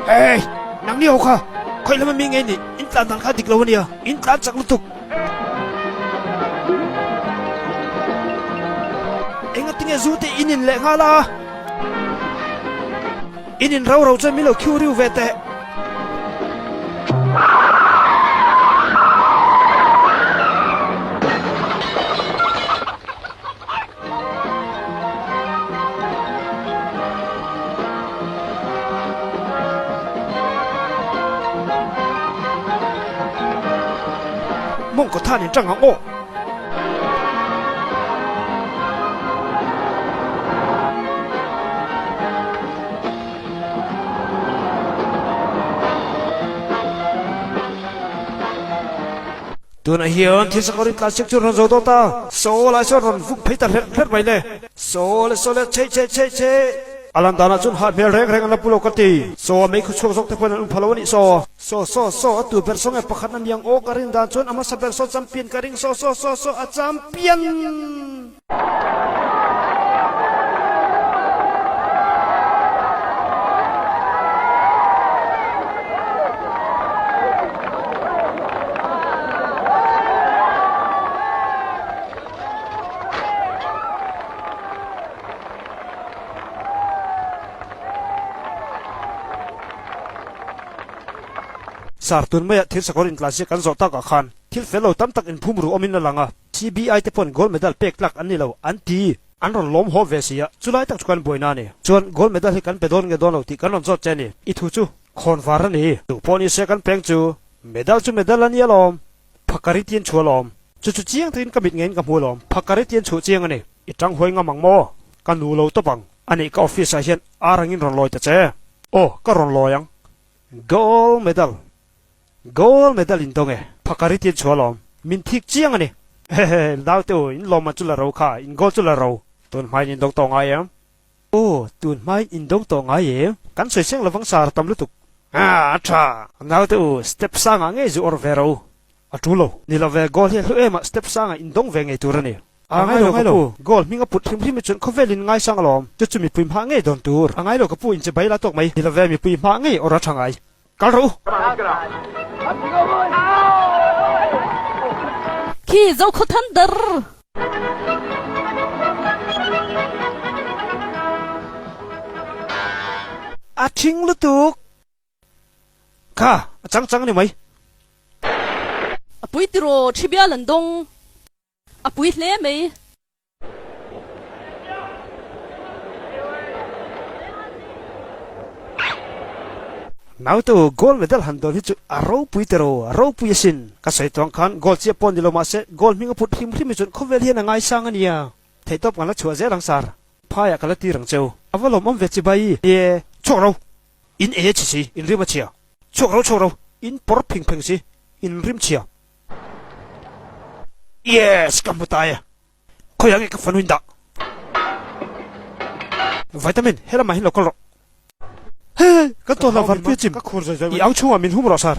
Hey, nang niyo ka. Koy laman mi ngay ni. Intlan tang ka diklawan niya. Intlan sak lutuk. Ingat tinggal zute inin le ngala. Inin raw raw chan milo kyuriu vete. Mong có than chẳng hỏng ô. Tuần này hiền thì sẽ có đến classic cho nó dấu ta. Số lại số rồng phúc thấy ta hết vậy nè. Số lại che. Alam dana chun hat bel rek rek na pulo kati. So mai khu chok te pon phalawani so tu persong e pakhat nan yang o karin dan chun ama sa perso champion karing so a champion. Sartun maya thil sakor in classic kan zota ka khan thil fellow tam tak in phumru omin langa CBI te pon gold medal pek lak anilo anti anron lom ho vesia chulai tak chukan boina ne chon gold medal kan pedon nge dono ti kanon zot chani I thu chu khon var ni tu poni second peng chu medal ani alom phakari tien chulom chu chiang tin kamit ngen ka mulom phakari tien chu chiang ani itang hoi nga mangmo kan nu lo to bang ani ka office a hian arangin ron loi ta che o ka ron loyang gold medal in donge phakari tien cholom min thik chiang ani he dau tu in lom ma chula ro kha in gold chula ro tun mai in dong tong ai em o tun mai in dong tong ai em kan soi seng lawang sar tam lutuk acha dau tu step sang ange zu or vero atulo ni la ve gold he ema step sang in dong ve nge turani angai lo gold minga put him chun khovelin ngai sang lom chu mi puim ha nge don tur angai lo ka pu in che bai la tok mai ni la ve mi puim ha nge ora thangai kalru Khi dâu khó thân đờ a ching lutuk ka chang ni mai a pui tiro chibia lần đông a pui lẽ mày now to gold medal handol hichu aro pui sin ka sai tong khan gold che pon dilo ma se gold minga put him chun khovel hian ngai sang ania thei top kan la chua ze lang sar phaya kala ti rang cheu avalo mom ve chi bai ye choro in e chi si in rim chia choro in por phing si in rim chia yes kamputaya khoyang ka fanuinda vitamin hela ma hin lokol hey ka to la var pe chim I ang chunga min humro sar